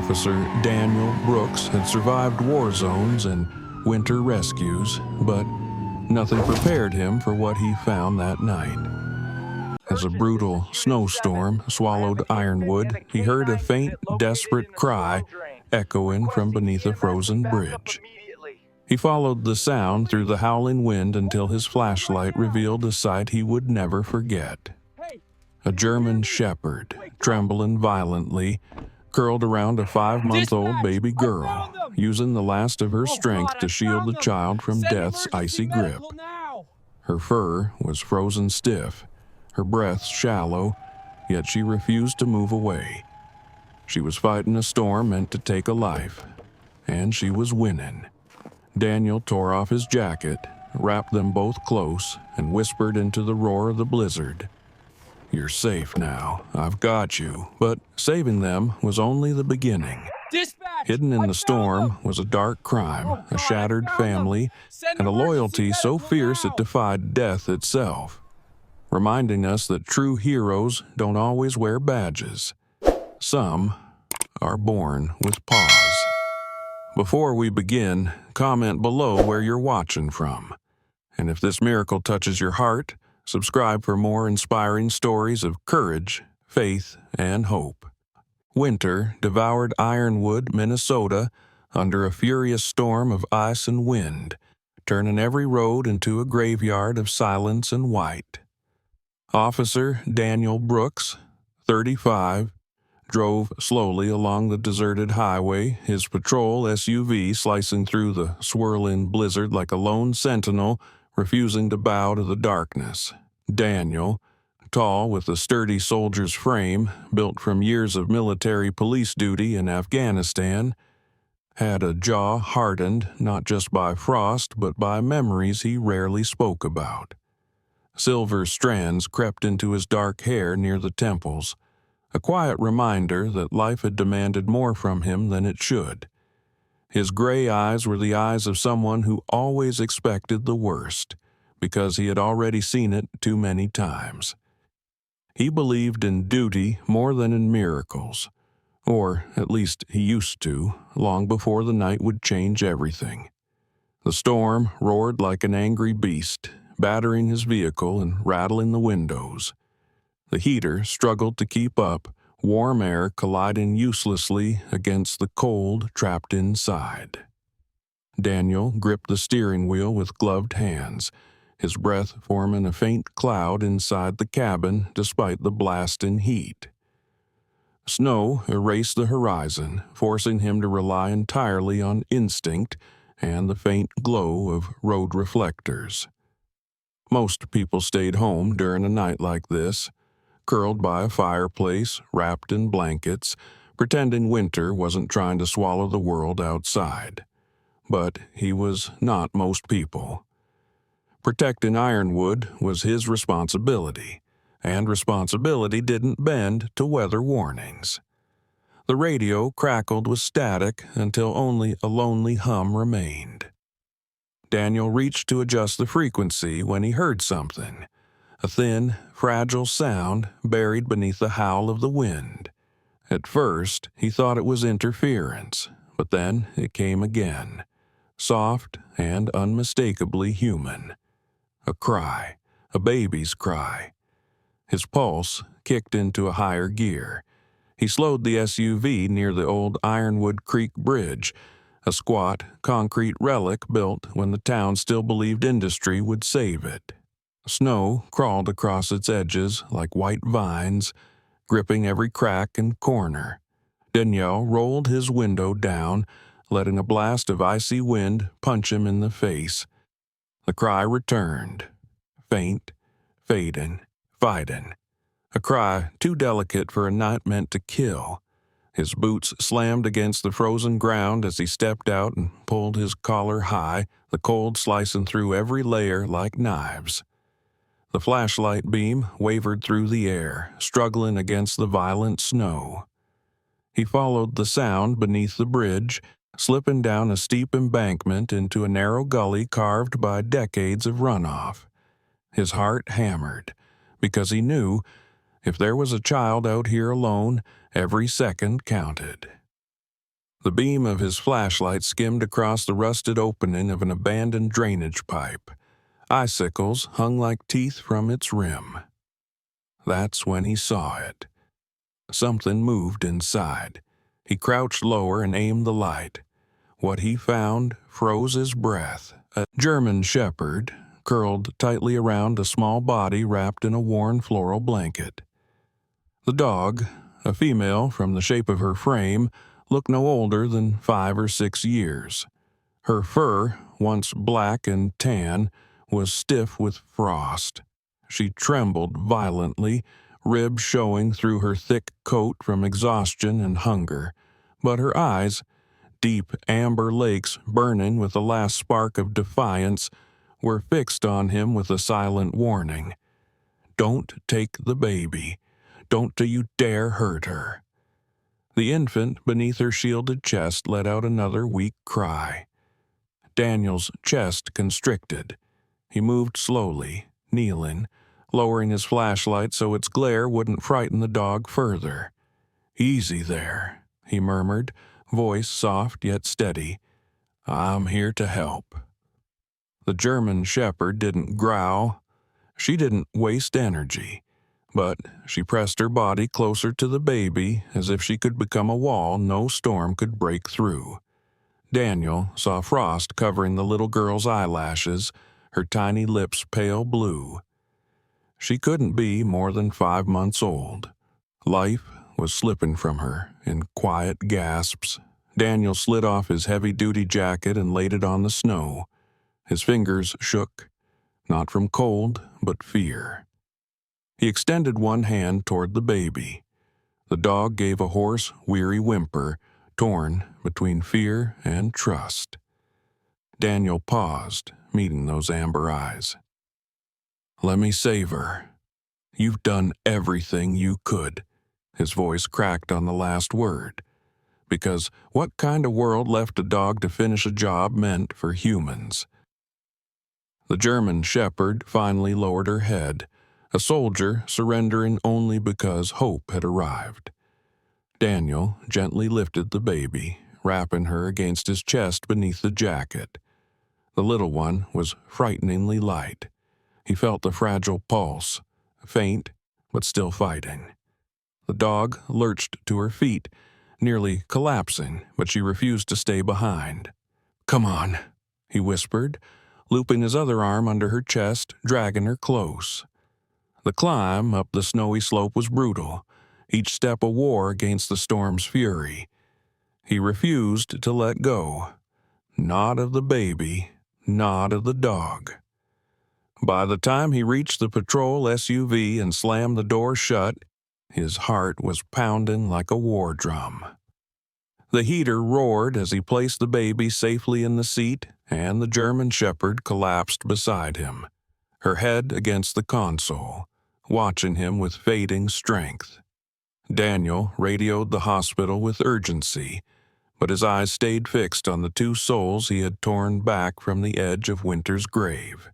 Officer Daniel Brooks had survived war zones and winter rescues, but nothing prepared him for what he found that night. As a brutal snowstorm swallowed Ironwood, he heard a faint, desperate cry echoing from beneath a frozen bridge. He followed the sound through the howling wind until his flashlight revealed a sight he would never forget. A German shepherd, trembling violently, curled around a 5-month-old baby girl, using the last of her strength to shield the child from death's icy grip. Her fur was frozen stiff, her breath shallow, yet she refused to move away. She was fighting a storm meant to take a life, and she was winning. Daniel tore off his jacket, wrapped them both close, and whispered into the roar of the blizzard. "You're safe now. I've got you." But saving them was only the beginning. Hidden in the storm was a dark crime, a shattered family, and a loyalty so fierce it defied death itself, reminding us that true heroes don't always wear badges. Some are born with paws. Before we begin, comment below where you're watching from. And if this miracle touches your heart, subscribe for more inspiring stories of courage, faith, and hope. Winter devoured Ironwood, Minnesota, under a furious storm of ice and wind, turning every road into a graveyard of silence and white. Officer Daniel Brooks, 35, drove slowly along the deserted highway, his patrol SUV slicing through the swirling blizzard like a lone sentinel, refusing to bow to the darkness. Daniel, tall with a sturdy soldier's frame, built from years of military police duty in Afghanistan, had a jaw hardened not just by frost but by memories he rarely spoke about. Silver strands crept into his dark hair near the temples, a quiet reminder that life had demanded more from him than it should. His gray eyes were the eyes of someone who always expected the worst, because he had already seen it too many times. He believed in duty more than in miracles, or at least he used to, long before the night would change everything. The storm roared like an angry beast, battering his vehicle and rattling the windows. The heater struggled to keep up, warm air colliding uselessly against the cold trapped inside. Daniel gripped the steering wheel with gloved hands, his breath forming a faint cloud inside the cabin despite the blasting heat. Snow erased the horizon, forcing him to rely entirely on instinct and the faint glow of road reflectors. Most people stayed home during a night like this, curled by a fireplace, wrapped in blankets, pretending winter wasn't trying to swallow the world outside. But he was not most people. Protecting Ironwood was his responsibility, and responsibility didn't bend to weather warnings. The radio crackled with static until only a lonely hum remained. Daniel reached to adjust the frequency when he heard something, a thin, fragile sound buried beneath the howl of the wind. At first, he thought it was interference, but then it came again, soft and unmistakably human. A cry, a baby's cry. His pulse kicked into a higher gear. He slowed the SUV near the old Ironwood Creek Bridge, a squat, concrete relic built when the town still believed industry would save it. Snow crawled across its edges like white vines, gripping every crack and corner. Daniel rolled his window down, letting a blast of icy wind punch him in the face. The cry returned, faint, fading, fighting. A cry too delicate for a night meant to kill. His boots slammed against the frozen ground as he stepped out and pulled his collar high, the cold slicing through every layer like knives. The flashlight beam wavered through the air, struggling against the violent snow. He followed the sound beneath the bridge, slipping down a steep embankment into a narrow gully carved by decades of runoff. His heart hammered, because he knew if there was a child out here alone, every second counted. The beam of his flashlight skimmed across the rusted opening of an abandoned drainage pipe. Icicles hung like teeth from its rim. That's when he saw it. Something moved inside. He crouched lower and aimed the light. What he found froze his breath. A German shepherd, curled tightly around a small body wrapped in a worn floral blanket. The dog, a female from the shape of her frame, looked no older than 5 or 6 years. Her fur, once black and tan, was stiff with frost. She trembled violently, ribs showing through her thick coat from exhaustion and hunger, but her eyes, deep amber lakes burning with the last spark of defiance, were fixed on him with a silent warning. Don't take the baby. Don't you dare hurt her. The infant beneath her shielded chest let out another weak cry. Daniel's chest constricted. He moved slowly, kneeling, lowering his flashlight so its glare wouldn't frighten the dog further. "Easy there," he murmured, voice soft yet steady. "I'm here to help." The German shepherd didn't growl. She didn't waste energy, but she pressed her body closer to the baby as if she could become a wall no storm could break through. Daniel saw frost covering the little girl's eyelashes, her tiny lips pale blue. She couldn't be more than 5 months old. Life was slipping from her in quiet gasps. Daniel slid off his heavy-duty jacket and laid it on the snow. His fingers shook, not from cold, but fear. He extended one hand toward the baby. The dog gave a hoarse, weary whimper, torn between fear and trust. Daniel paused, meeting those amber eyes. "Let me save her. You've done everything you could." His voice cracked on the last word. Because what kind of world left a dog to finish a job meant for humans? The German shepherd finally lowered her head, a soldier surrendering only because hope had arrived. Daniel gently lifted the baby, wrapping her against his chest beneath the jacket. The little one was frighteningly light. He felt the fragile pulse, faint but still fighting. The dog lurched to her feet, nearly collapsing, but she refused to stay behind. "Come on," he whispered, looping his other arm under her chest, dragging her close. The climb up the snowy slope was brutal, each step a war against the storm's fury. He refused to let go. Not of the baby, not of the dog. By the time he reached the patrol SUV and slammed the door shut, his heart was pounding like a war drum. The heater roared as he placed the baby safely in the seat, and the German shepherd collapsed beside him, her head against the console, watching him with fading strength. Daniel radioed the hospital with urgency, but his eyes stayed fixed on the 2 souls he had torn back from the edge of winter's grave.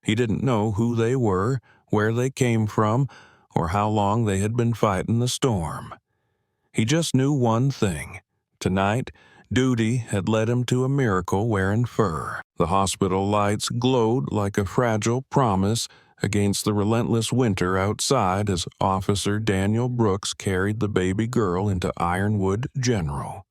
He didn't know who they were, where they came from, or how long they had been fighting the storm. He just knew one thing. Tonight, duty had led him to a miracle wearing fur. The hospital lights glowed like a fragile promise against the relentless winter outside as Officer Daniel Brooks carried the baby girl into Ironwood General.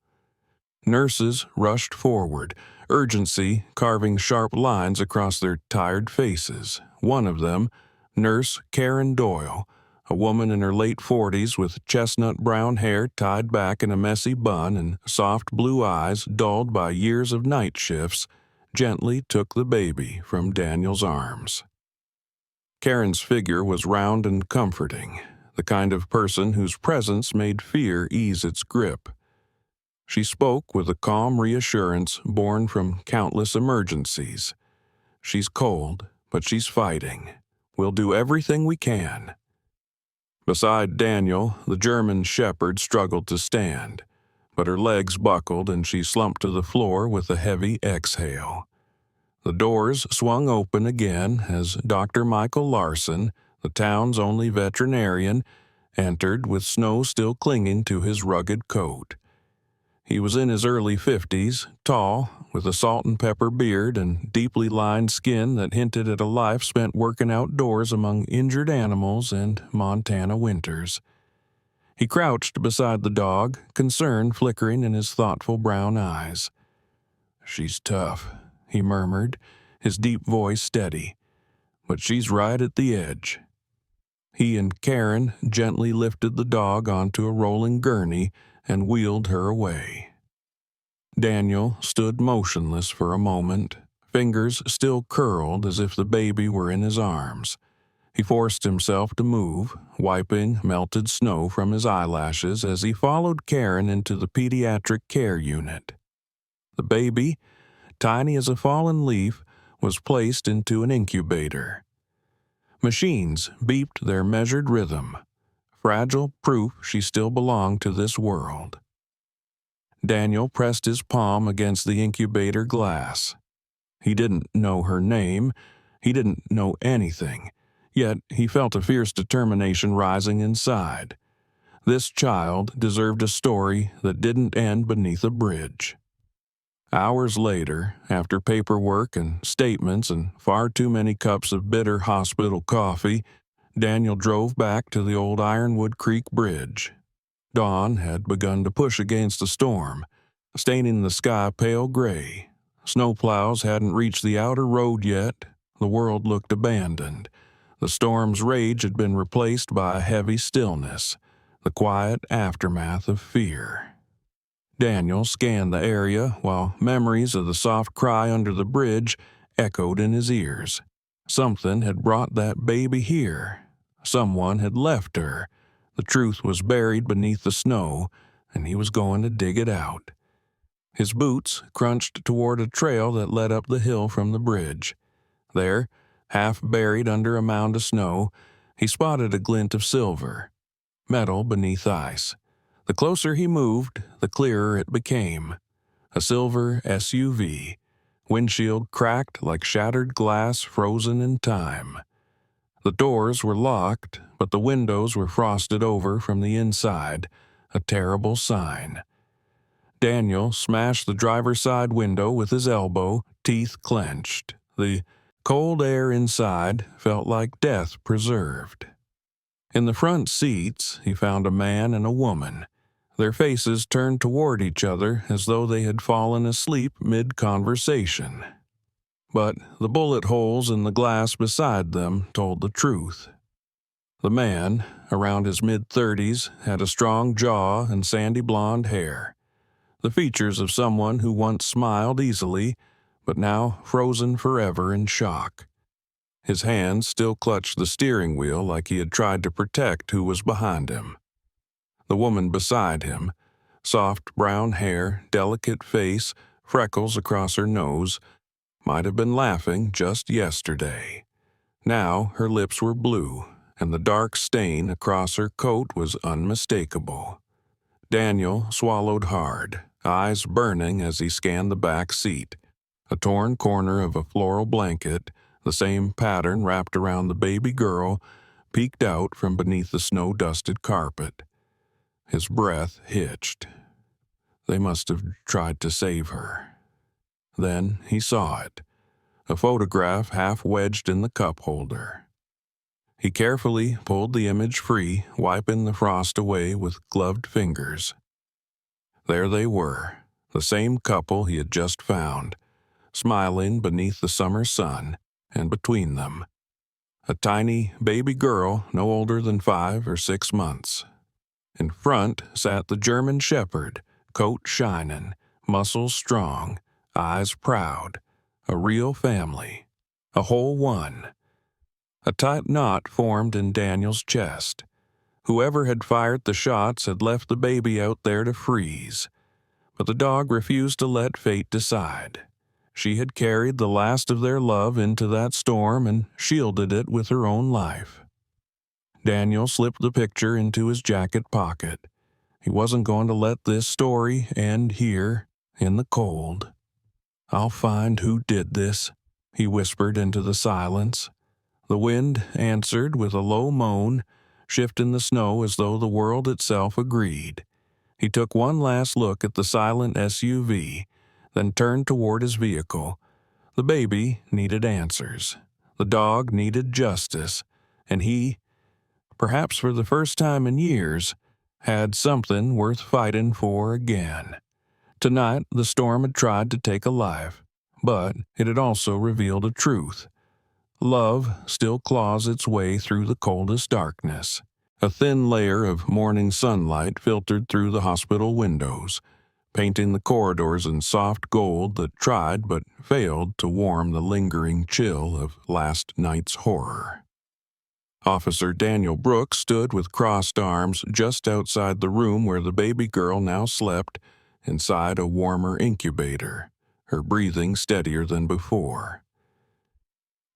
Nurses rushed forward, urgency carving sharp lines across their tired faces. One of them, Nurse Karen Doyle, a woman in her late 40s with chestnut brown hair tied back in a messy bun and soft blue eyes dulled by years of night shifts, gently took the baby from Daniel's arms. Karen's figure was round and comforting, the kind of person whose presence made fear ease its grip. She spoke with a calm reassurance born from countless emergencies. "She's cold, but she's fighting. We'll do everything we can." Beside Daniel, the German shepherd struggled to stand, but her legs buckled and she slumped to the floor with a heavy exhale. The doors swung open again as Dr. Michael Larson, the town's only veterinarian, entered with snow still clinging to his rugged coat. He was in his early 50s, tall, with a salt and pepper beard and deeply lined skin that hinted at a life spent working outdoors among injured animals and Montana winters. He crouched beside the dog, concern flickering in his thoughtful brown eyes. "She's tough," he murmured, his deep voice steady, "but she's right at the edge." He and Karen gently lifted the dog onto a rolling gurney and wheeled her away. Daniel stood motionless for a moment, fingers still curled as if the baby were in his arms. He forced himself to move, wiping melted snow from his eyelashes as he followed Karen into the pediatric care unit. The baby, tiny as a fallen leaf, was placed into an incubator. Machines beeped their measured rhythm, fragile proof she still belonged to this world. Daniel pressed his palm against the incubator glass. He didn't know her name. He didn't know anything. Yet he felt a fierce determination rising inside. This child deserved a story that didn't end beneath a bridge. Hours later, after paperwork and statements and far too many cups of bitter hospital coffee, Daniel drove back to the old Ironwood Creek Bridge. Dawn had begun to push against the storm, staining the sky pale gray. Snowplows hadn't reached the outer road yet. The world looked abandoned. The storm's rage had been replaced by a heavy stillness, the quiet aftermath of fear. Daniel scanned the area while memories of the soft cry under the bridge echoed in his ears. Something had brought that baby here. Someone had left her. The truth was buried beneath the snow, and he was going to dig it out. His boots crunched toward a trail that led up the hill from the bridge. There, half buried under a mound of snow, he spotted a glint of silver, metal beneath ice. The closer he moved, the clearer it became. A silver SUV, windshield cracked like shattered glass frozen in time. The doors were locked, but the windows were frosted over from the inside, a terrible sign. Daniel smashed the driver's side window with his elbow, teeth clenched. The cold air inside felt like death preserved. In the front seats, he found a man and a woman, their faces turned toward each other as though they had fallen asleep mid-conversation. But the bullet holes in the glass beside them told the truth. The man, around his mid-30s, had a strong jaw and sandy blonde hair, the features of someone who once smiled easily, but now frozen forever in shock. His hands still clutched the steering wheel like he had tried to protect who was behind him. The woman beside him, soft brown hair, delicate face, freckles across her nose, might have been laughing just yesterday. Now her lips were blue, and the dark stain across her coat was unmistakable. Daniel swallowed hard, eyes burning as he scanned the back seat. A torn corner of a floral blanket, the same pattern wrapped around the baby girl, peeked out from beneath the snow-dusted carpet. His breath hitched. They must have tried to save her. Then he saw it, a photograph half wedged in the cup holder. He carefully pulled the image free, wiping the frost away with gloved fingers. There they were, the same couple he had just found, smiling beneath the summer sun, and between them, a tiny baby girl no older than 5 or 6 months. In front sat the German shepherd, coat shining, muscles strong, eyes proud, a real family, a whole one. A tight knot formed in Daniel's chest. Whoever had fired the shots had left the baby out there to freeze. But the dog refused to let fate decide. She had carried the last of their love into that storm and shielded it with her own life. Daniel slipped the picture into his jacket pocket. He wasn't going to let this story end here, in the cold. "I'll find who did this," he whispered into the silence. The wind answered with a low moan, shifting the snow as though the world itself agreed. He took one last look at the silent SUV, then turned toward his vehicle. The baby needed answers. The dog needed justice. And he, perhaps for the first time in years, had something worth fighting for again. Tonight, the storm had tried to take a life, but it had also revealed a truth. Love still claws its way through the coldest darkness. A thin layer of morning sunlight filtered through the hospital windows, painting the corridors in soft gold that tried but failed to warm the lingering chill of last night's horror. Officer Daniel Brooks stood with crossed arms just outside the room where the baby girl now slept, inside a warmer incubator, her breathing steadier than before.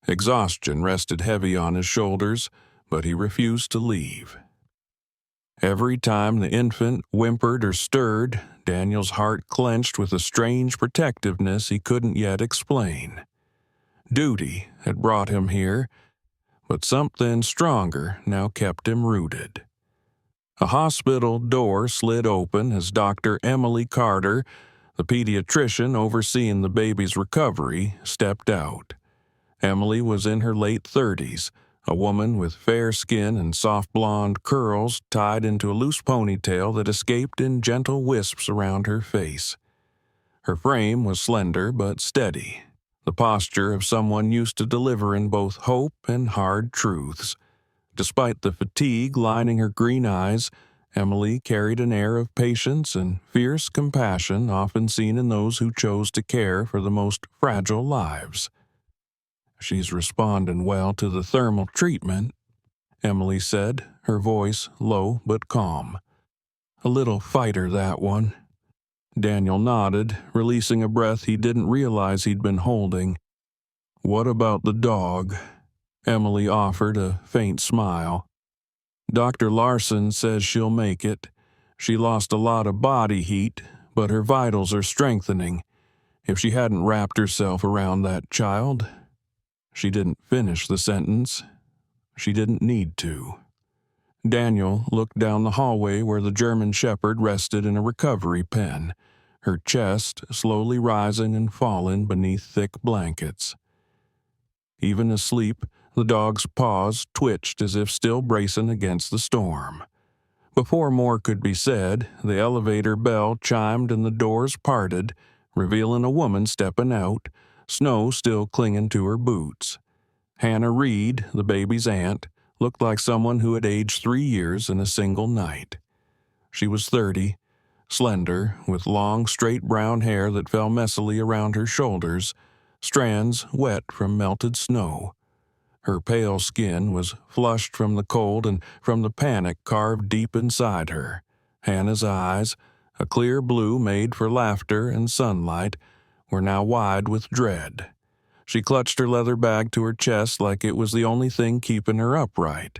Exhaustion rested heavy on his shoulders, but he refused to leave. Every time the infant whimpered or stirred, Daniel's heart clenched with a strange protectiveness he couldn't yet explain. Duty had brought him here, but something stronger now kept him rooted. A hospital door slid open as Dr. Emily Carter, the pediatrician overseeing the baby's recovery, stepped out. Emily was in her late 30s, a woman with fair skin and soft blonde curls tied into a loose ponytail that escaped in gentle wisps around her face. Her frame was slender but steady, the posture of someone used to delivering both hope and hard truths. Despite the fatigue lining her green eyes, Emily carried an air of patience and fierce compassion often seen in those who chose to care for the most fragile lives. "She's responding well to the thermal treatment," Emily said, her voice low but calm. "A little fighter, that one." Daniel nodded, releasing a breath he didn't realize he'd been holding. "What about the dog?" Emily offered a faint smile. "Dr. Larson says she'll make it. She lost a lot of body heat, but her vitals are strengthening. If she hadn't wrapped herself around that child..." She didn't finish the sentence. She didn't need to. Daniel looked down the hallway where the German Shepherd rested in a recovery pen, her chest slowly rising and falling beneath thick blankets. Even asleep, the dog's paws twitched as if still bracing against the storm. Before more could be said, the elevator bell chimed and the doors parted, revealing a woman stepping out, snow still clinging to her boots. Hannah Reed, the baby's aunt, looked like someone who had aged 3 years in a single night. She was 30, slender, with long, straight brown hair that fell messily around her shoulders, strands wet from melted snow. Her pale skin was flushed from the cold and from the panic carved deep inside her. Hannah's eyes, a clear blue made for laughter and sunlight, were now wide with dread. She clutched her leather bag to her chest like it was the only thing keeping her upright.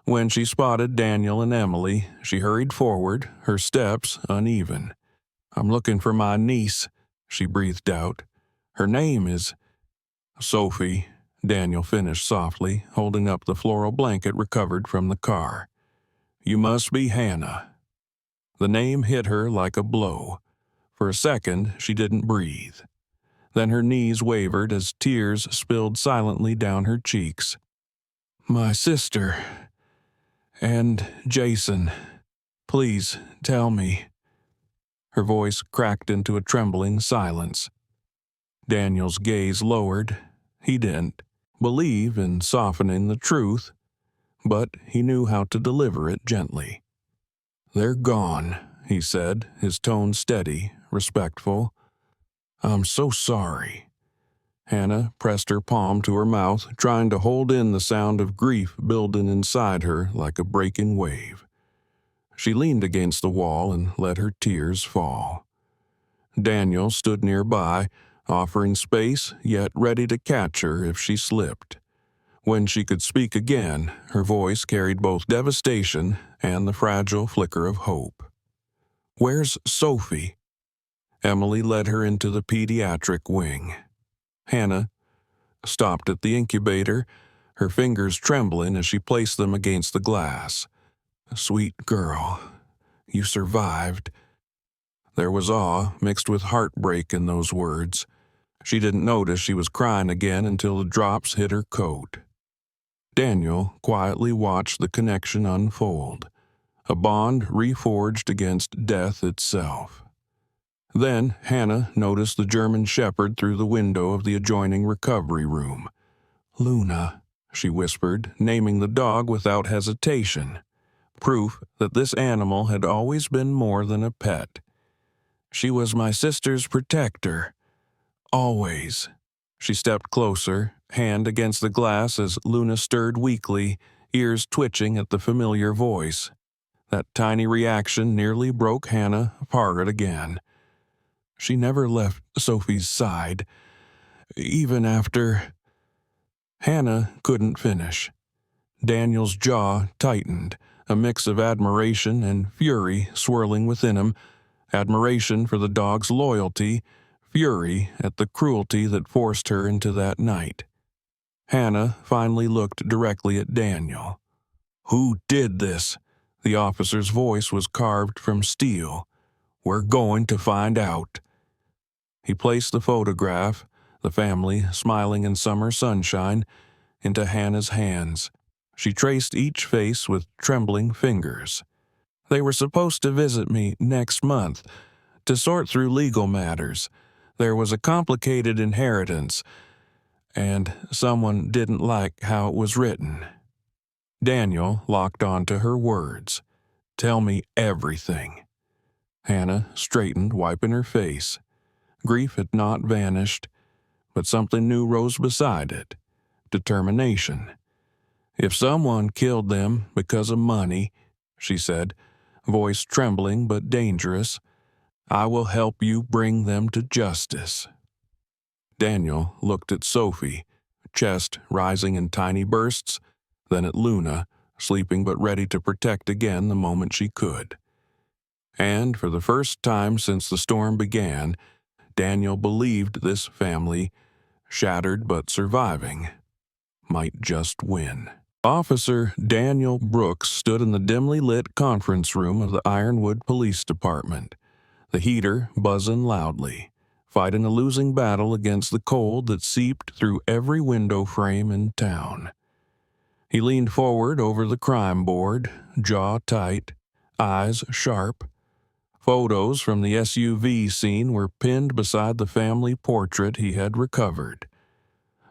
When she spotted Daniel and Emily, she hurried forward, her steps uneven. "I'm looking for my niece," she breathed out. "Her name is..." "Sophie," Daniel finished softly, holding up the floral blanket recovered from the car. "You must be Hannah." The name hit her like a blow. For a second, she didn't breathe. Then her knees wavered as tears spilled silently down her cheeks. "My sister. And Jason. Please, tell me." Her voice cracked into a trembling silence. Daniel's gaze lowered. He didn't believe in softening the truth, but he knew how to deliver it gently. "They're gone," he said, his tone steady, respectful. "I'm so sorry." Hannah pressed her palm to her mouth, trying to hold in the sound of grief building inside her like a breaking wave. She leaned against the wall and let her tears fall. Daniel stood nearby, offering space, yet ready to catch her if she slipped. When she could speak again, her voice carried both devastation and the fragile flicker of hope. "Where's Sophie?" Emily led her into the pediatric wing. Hannah stopped at the incubator, her fingers trembling as she placed them against the glass. "Sweet girl, You survived." There was awe mixed with heartbreak in those words. She didn't notice she was crying again until the drops hit her coat. Daniel quietly watched the connection unfold, a bond reforged against death itself. Then Hannah noticed the German shepherd through the window of the adjoining recovery room. "Luna," she whispered, naming the dog without hesitation, proof that this animal had always been more than a pet. "She was my sister's protector. Always." She stepped closer, hand against the glass as Luna stirred weakly, ears twitching at the familiar voice. That tiny reaction nearly broke Hannah apart again. She never left Sophie's side, even after... Hannah couldn't finish. Daniel's jaw tightened, a mix of admiration and fury swirling within him. Admiration for the dog's loyalty, fury at the cruelty that forced her into that night. Hannah finally looked directly at Daniel. "Who did this?" The officer's voice was carved from steel. "We're going to find out." He placed the photograph, the family smiling in summer sunshine, into Hannah's hands. She traced each face with trembling fingers. "They were supposed to visit me next month to sort through legal matters. There was a complicated inheritance, and someone didn't like how it was written." Daniel locked onto her words. "Tell me everything." Hannah straightened, wiping her face. Grief had not vanished, but something new rose beside it. Determination. "If someone killed them because of money," she said, voice trembling but dangerous, "I will help you bring them to justice." Daniel looked at Sophie, chest rising in tiny bursts, then at Luna, sleeping but ready to protect again the moment she could. And for the first time since the storm began, Daniel believed this family, shattered but surviving, might just win. Officer Daniel Brooks stood in the dimly lit conference room of the Ironwood Police Department, the heater buzzing loudly, fighting a losing battle against the cold that seeped through every window frame in town. He leaned forward over the crime board, jaw tight, eyes sharp. Photos from the SUV scene were pinned beside the family portrait he had recovered.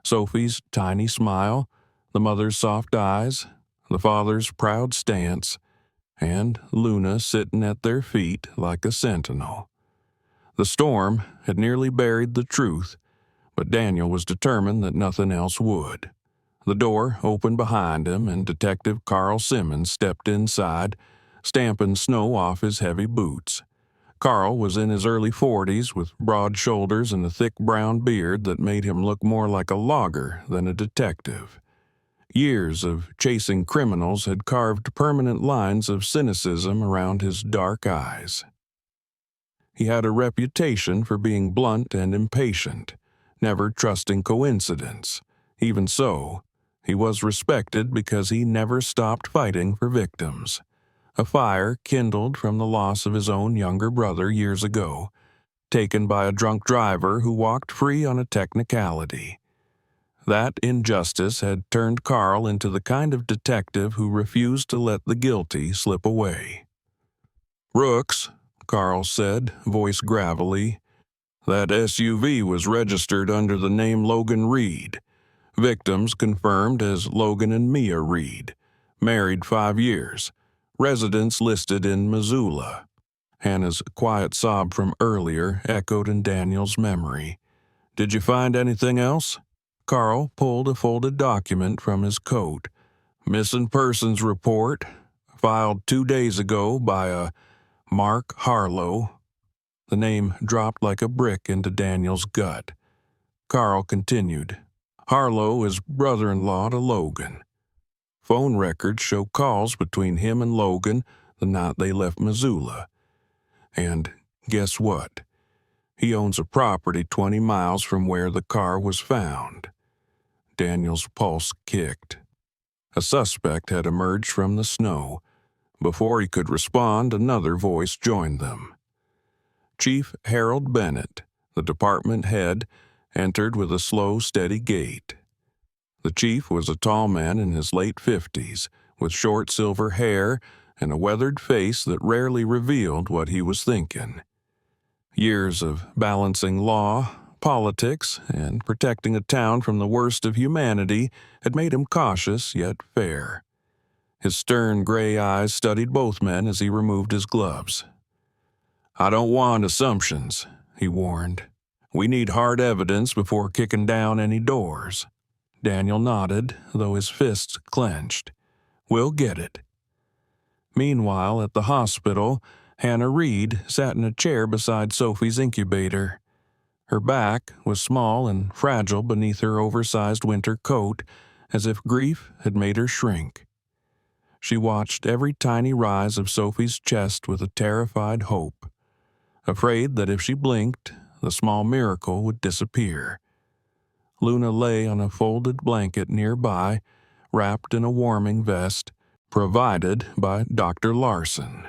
Sophie's tiny smile, the mother's soft eyes, the father's proud stance, and Luna sitting at their feet like a sentinel. The storm had nearly buried the truth, but Daniel was determined that nothing else would. The door opened behind him, and Detective Carl Simmons stepped inside, stamping snow off his heavy boots. Carl was in his early 40s with broad shoulders and a thick brown beard that made him look more like a logger than a detective. Years of chasing criminals had carved permanent lines of cynicism around his dark eyes. He had a reputation for being blunt and impatient, never trusting coincidence. Even so, he was respected because he never stopped fighting for victims. A fire kindled from the loss of his own younger brother years ago, taken by a drunk driver who walked free on a technicality. That injustice had turned Carl into the kind of detective who refused to let the guilty slip away. "Brooks," Carl said, voice gravelly, "that SUV was registered under the name Logan Reed. Victims confirmed as Logan and Mia Reed. Married 5 years. Residence listed in Missoula." Hannah's quiet sob from earlier echoed in Daniel's memory. "Did you find anything else?" Carl pulled a folded document from his coat. "Missing persons report, filed 2 days ago by a Mark Harlow." The name dropped like a brick into Daniel's gut. Carl continued. "Harlow is brother-in-law to Logan. Phone records show calls between him and Logan the night they left Missoula. And guess what? He owns a property 20 miles from where the car was found." Daniel's pulse kicked. A suspect had emerged from the snow, Before he could respond, another voice joined them. Chief Harold Bennett, the department head, entered with a slow, steady gait. The chief was a tall man in his late 50s, with short silver hair and a weathered face that rarely revealed what he was thinking. Years of balancing law, politics, and protecting a town from the worst of humanity had made him cautious yet fair. His stern gray eyes studied both men as he removed his gloves. "I don't want assumptions," he warned. "We need hard evidence before kicking down any doors." Daniel nodded, though his fists clenched. "We'll get it." Meanwhile, at the hospital, Hannah Reed sat in a chair beside Sophie's incubator. Her back was small and fragile beneath her oversized winter coat, as if grief had made her shrink. She watched every tiny rise of Sophie's chest with a terrified hope, afraid that if she blinked, the small miracle would disappear. Luna lay on a folded blanket nearby, wrapped in a warming vest provided by Dr. Larson.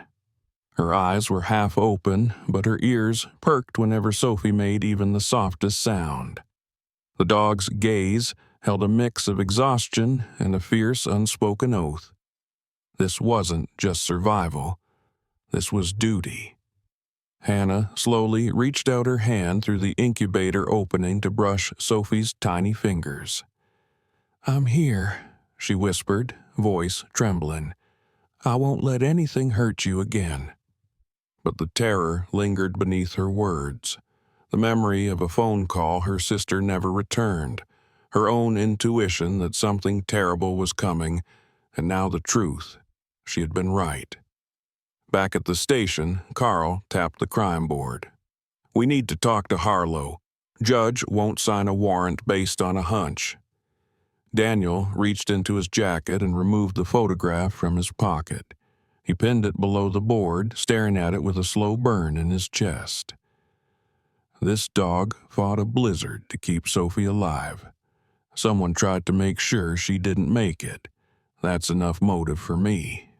Her eyes were half open, but her ears perked whenever Sophie made even the softest sound. The dog's gaze held a mix of exhaustion and a fierce, unspoken oath. This wasn't just survival. This was duty. Hannah slowly reached out her hand through the incubator opening to brush Sophie's tiny fingers. "I'm here," she whispered, voice trembling. "I won't let anything hurt you again." But the terror lingered beneath her words. The memory of a phone call her sister never returned, her own intuition that something terrible was coming, and now the truth. She had been right. Back at the station, Carl tapped the crime board. "We need to talk to Harlow. Judge won't sign a warrant based on a hunch." Daniel reached into his jacket and removed the photograph from his pocket. He pinned it below the board, staring at it with a slow burn in his chest. This dog fought a blizzard to keep Sophie alive. Someone tried to make sure she didn't make it. That's enough motive for me.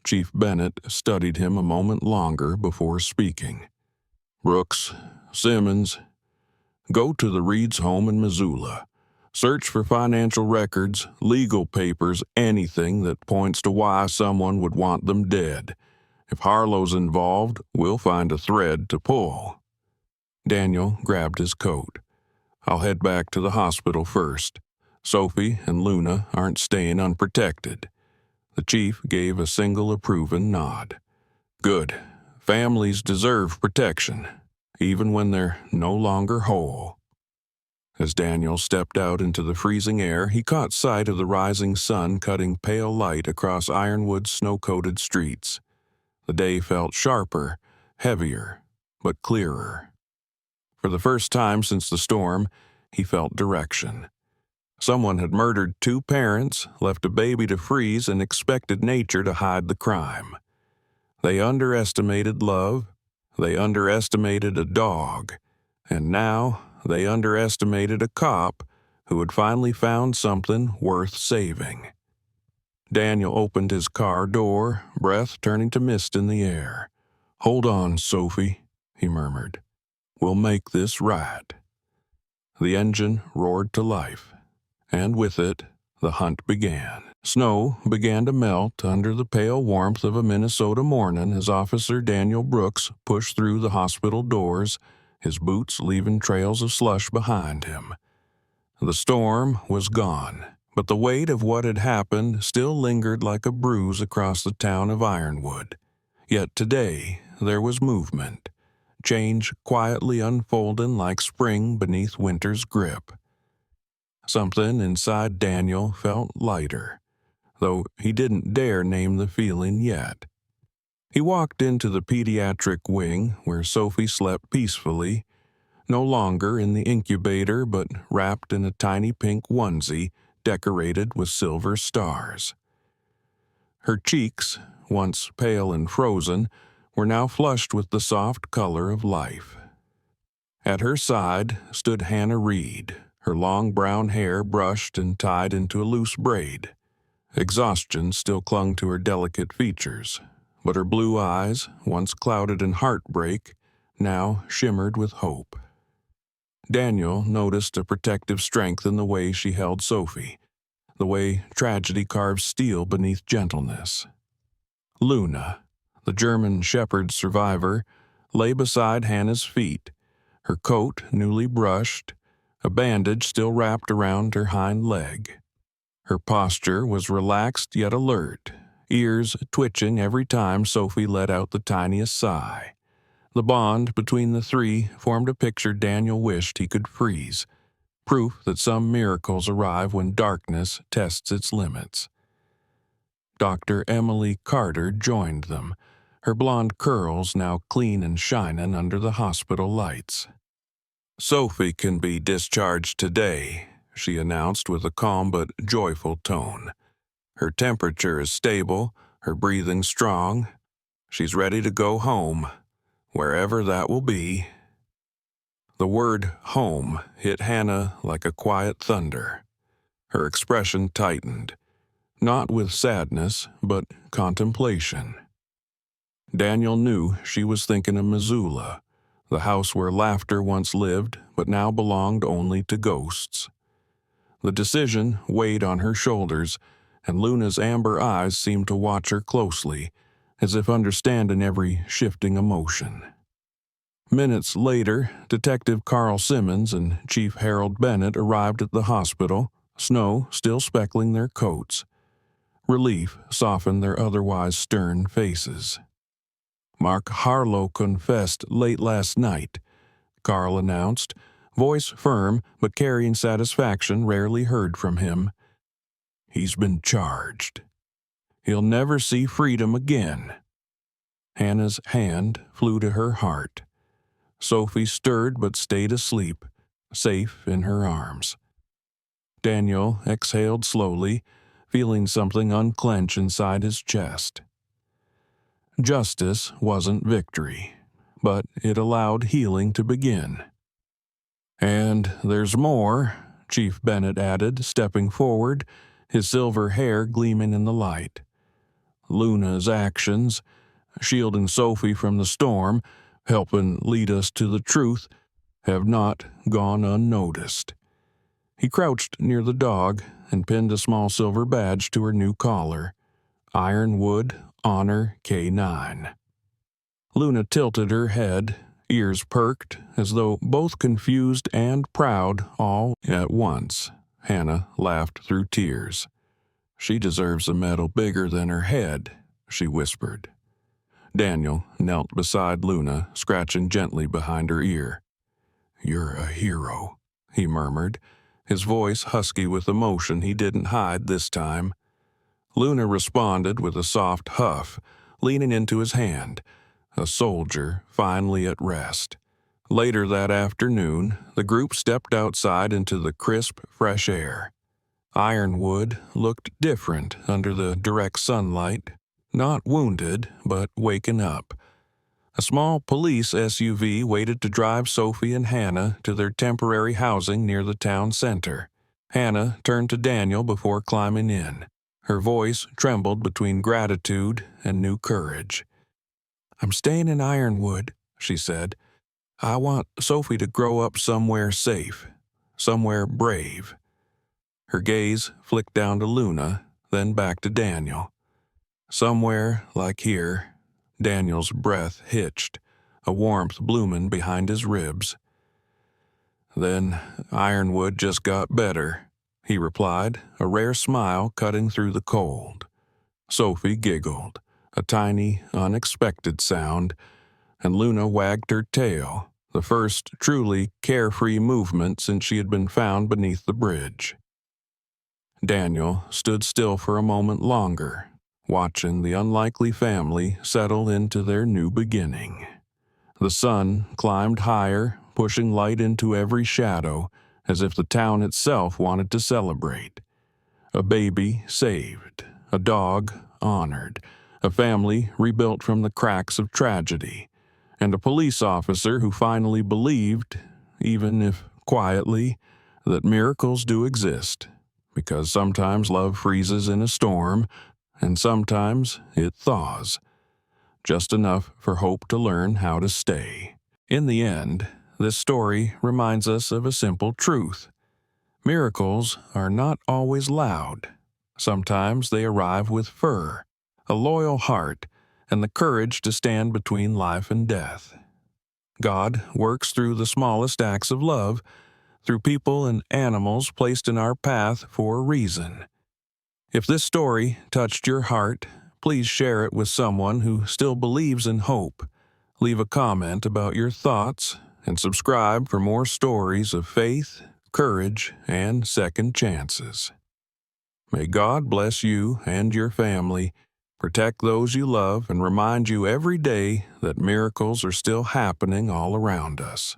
Chief Bennett studied him a moment longer before speaking. "Brooks, Simmons, go to the Reed's home in Missoula. Search for financial records, legal papers, anything that points to why someone would want them dead. If Harlow's involved, we'll find a thread to pull." Daniel grabbed his coat. "I'll head back to the hospital first. Sophie and Luna aren't staying unprotected." The chief gave a single approving nod. "Good. Families deserve protection, even when they're no longer whole." As Daniel stepped out into the freezing air, he caught sight of the rising sun cutting pale light across Ironwood's snow-coated streets. The day felt sharper, heavier, but clearer. For the first time since the storm, he felt direction. Someone had murdered 2 parents, left a baby to freeze, and expected nature to hide the crime. They underestimated love, they underestimated a dog, and now they underestimated a cop who had finally found something worth saving. Daniel opened his car door, breath turning to mist in the air. "Hold on, Sophie," he murmured. "We'll make this right." The engine roared to life, and with it, the hunt began. Snow began to melt under the pale warmth of a Minnesota morning as Officer Daniel Brooks pushed through the hospital doors, his boots leaving trails of slush behind him. The storm was gone, but the weight of what had happened still lingered like a bruise across the town of Ironwood. Yet today there was movement, change quietly unfolding like spring beneath winter's grip. Something inside Daniel felt lighter, though he didn't dare name the feeling yet. He walked into the pediatric wing where Sophie slept peacefully, no longer in the incubator but wrapped in a tiny pink onesie decorated with silver stars. Her cheeks, once pale and frozen, were now flushed with the soft color of life. At her side stood Hannah Reed, her long brown hair brushed and tied into a loose braid. Exhaustion still clung to her delicate features, but her blue eyes, once clouded in heartbreak, now shimmered with hope. Daniel noticed a protective strength in the way she held Sophie, the way tragedy carves steel beneath gentleness. Luna, the German Shepherd survivor, lay beside Hannah's feet, her coat newly brushed, a bandage still wrapped around her hind leg. Her posture was relaxed yet alert, ears twitching every time Sophie let out the tiniest sigh. The bond between the three formed a picture Daniel wished he could freeze, proof that some miracles arrive when darkness tests its limits. Dr. Emily Carter joined them, her blonde curls now clean and shining under the hospital lights. "Sophie can be discharged today," she announced with a calm but joyful tone. "Her temperature is stable, her breathing strong. She's ready to go home, wherever that will be." The word home hit Hannah like a quiet thunder. Her expression tightened, not with sadness, but contemplation. Daniel knew she was thinking of Missoula, the house where laughter once lived but now belonged only to ghosts. The decision weighed on her shoulders, and Luna's amber eyes seemed to watch her closely, as if understanding every shifting emotion. Minutes later, Detective Carl Simmons and Chief Harold Bennett arrived at the hospital, snow still speckling their coats. Relief softened their otherwise stern faces. "Mark Harlow confessed late last night," Carl announced, voice firm but carrying satisfaction rarely heard from him. "He's been charged. He'll never see freedom again." Hannah's hand flew to her heart. Sophie stirred but stayed asleep, safe in her arms. Daniel exhaled slowly, feeling something unclench inside his chest. Justice wasn't victory, but it allowed healing to begin. "And there's more," Chief Bennett added, stepping forward, his silver hair gleaming in the light. "Luna's actions, shielding Sophie from the storm, helping lead us to the truth, have not gone unnoticed." He crouched near the dog and pinned a small silver badge to her new collar. Ironwood Honor K9. Luna tilted her head, ears perked, as though both confused and proud all at once. Hannah laughed through tears. "She deserves a medal bigger than her head," she whispered. Daniel knelt beside Luna, scratching gently behind her ear. "You're a hero," he murmured, his voice husky with emotion he didn't hide this time. Luna responded with a soft huff, leaning into his hand, a soldier finally at rest. Later that afternoon, the group stepped outside into the crisp, fresh air. Ironwood looked different under the direct sunlight, not wounded, but waking up. A small police SUV waited to drive Sophie and Hannah to their temporary housing near the town center. Hannah turned to Daniel before climbing in. Her voice trembled between gratitude and new courage. "I'm staying in Ironwood," she said. "I want Sophie to grow up somewhere safe, somewhere brave." Her gaze flicked down to Luna, then back to Daniel. "Somewhere like here." Daniel's breath hitched, a warmth blooming behind his ribs. "Then Ironwood just got better," he replied, a rare smile cutting through the cold. Sophie giggled, a tiny, unexpected sound, and Luna wagged her tail, the first truly carefree movement since she had been found beneath the bridge. Daniel stood still for a moment longer, watching the unlikely family settle into their new beginning. The sun climbed higher, pushing light into every shadow, as if the town itself wanted to celebrate. A baby saved, a dog honored, a family rebuilt from the cracks of tragedy, and a police officer who finally believed, even if quietly, that miracles do exist, because sometimes love freezes in a storm, and sometimes it thaws, just enough for hope to learn how to stay. In the end, this story reminds us of a simple truth. Miracles are not always loud. Sometimes they arrive with fur, a loyal heart, and the courage to stand between life and death. God works through the smallest acts of love, through people and animals placed in our path for a reason. If this story touched your heart, please share it with someone who still believes in hope. Leave a comment about your thoughts and subscribe for more stories of faith, courage, and second chances. May God bless you and your family, protect those you love, and remind you every day that miracles are still happening all around us.